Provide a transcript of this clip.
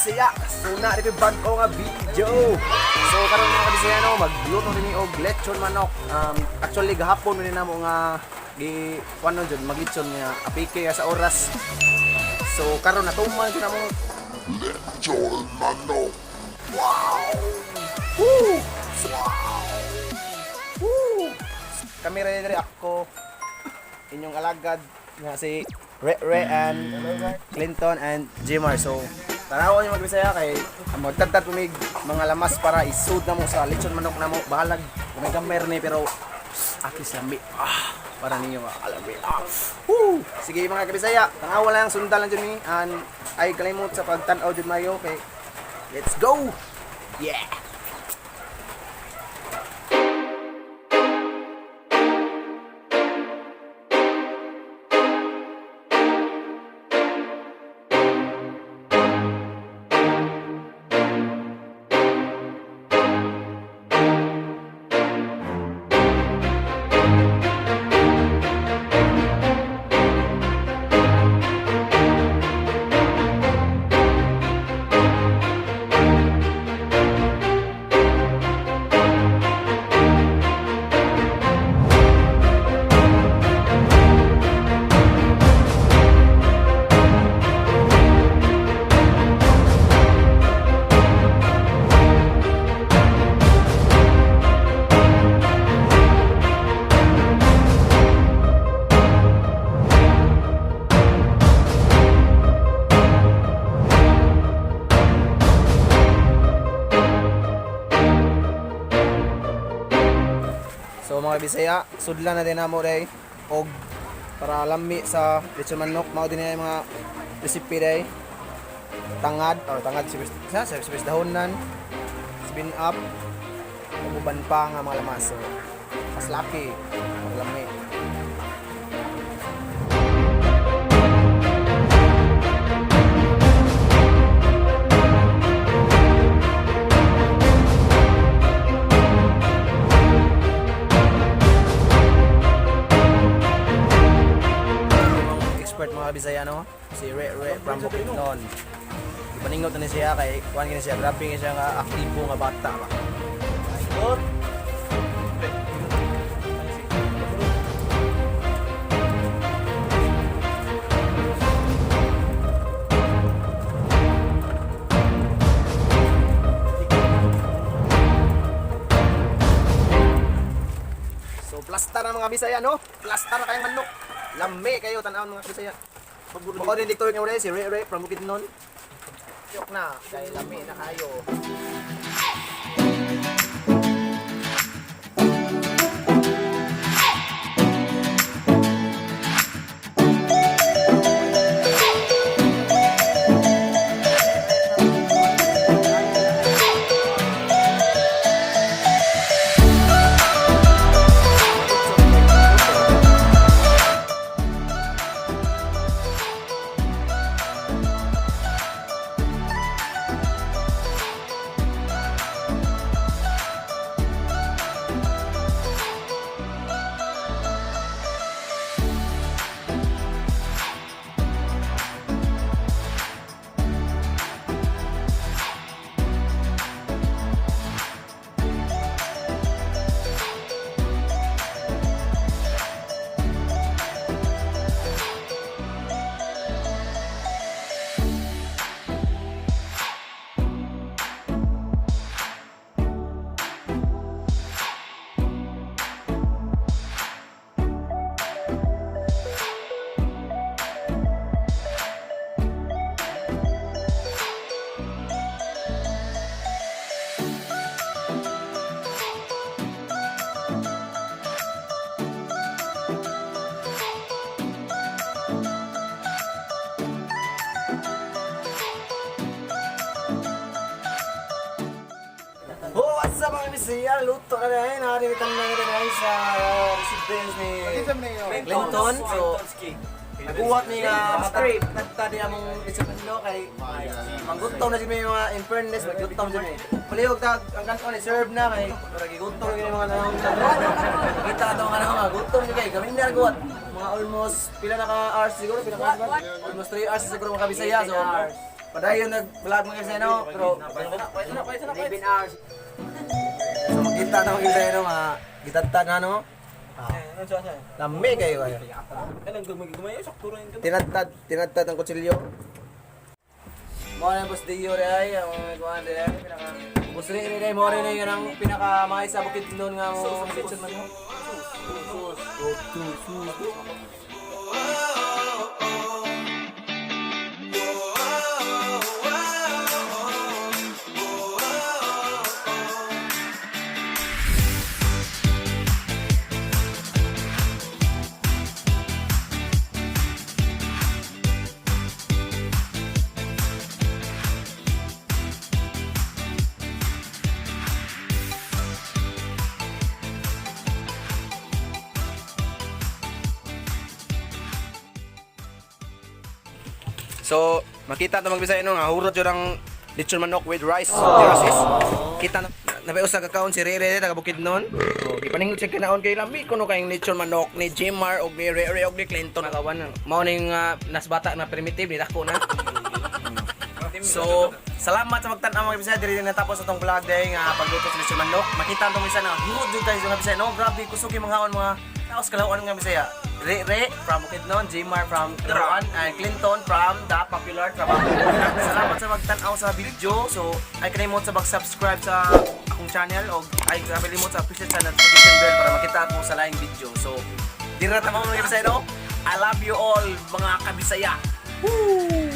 Bisaya. So na rin bag ko nga video. So karon mga kabisaya no, magluto rin og lechon manok. Actually gahapon rin namo nga gi kuno jud maglechon nga apike sa oras. So karon natuman jud namo lechon manok. Wow. Woo! Wow. Woo! Kami rin ako inyong alagad nga si Re and Clinton and Jimar. So tanawan yung magbisaya kay magtagtad pumig mga lamas para isud na mo sa lechon manok na mo balag may gamer ni pero atis lambi para ninyo alambi Woo! Sige mga kabisaya tanawa lang sundan lang dyan ni and ay kalimot sa pagtanaw dyan mayo kay let's go yeah. So mga Bisaya, sudlan na din namo day og para lami sa lechon manok mao din ay mga recipe day. Tangad sibis dahonan, spin up, uban pa nga mga lamas. So mas laki, lami. Mga Bisaya no, si Re from Bukidnon. Ipaningot na siya kay kuan gini siya, grabe nga siya nga aktibo nga bata ba. Good. So plastar na mga Bisaya no, plastar na kayong manok. Lami kayo tanawon mga Bisaya. Bako din dito yung si Re from Bukidnon. Yok na, kay lami na kayo. What's up mga Bisaya? Luto na rin. Nakaritan na rin rin sa residence ni Clinton. So, naguwat niya matrip. Nagta din among isapin kay manggutom na siya mga in fairness. Maggutom siya eh. Palihog ang kanto ni serve na kay gutom na yung mga nanahong kita ito mga nanahong gutom niya kay kami na naguwat. Mga almost pila na ka hours siguro. Almost 3 hours siguro mga Bisaya. So, Padayon nag-vlog mga kasi no, pero 11 hours. So makita na mga kasi no, mga gitatan na no. Lami kayo kayo. Tinadtad ang kutsilyo. Mo na boss Dio re ay ang kuan re pinaka boss re mo rin yung ang pinaka mga isa bukid doon nga mo kitchen man mo. So, makita ito magbisaya no, nga hurot yun ang lechon manok with rice. Terraces. Kita na, nabayo sa kakaon si Rere, taga Bukidnon. So, ipaningot siya kinaon kay Lami, kuno kayong lechon manok ni Jimar o ni Rere o ni Clinton. Nakawan, mao ning nasbata na primitive, ni dako na. So, salamat sa magtanaw mga bisaya, diri na natapos itong vlog day nga pagluto sa lechon manok. Makita ito mga na hurot yun guys yung bisaya. No, grabe, kusog yung mga haon mga taos kalawan nga bisaya. Re from Bukidnon, Jimar from Turuan, and Clinton from the popular Trabaho. Salamat sa magtanaw sa video. So, ay kanimot sa mag-subscribe sa akong channel o ay kalimot sa official channel notification bell para makita ako sa laing video. So, di na tama mga kabisaya no? I love you all mga kabisaya. Woo!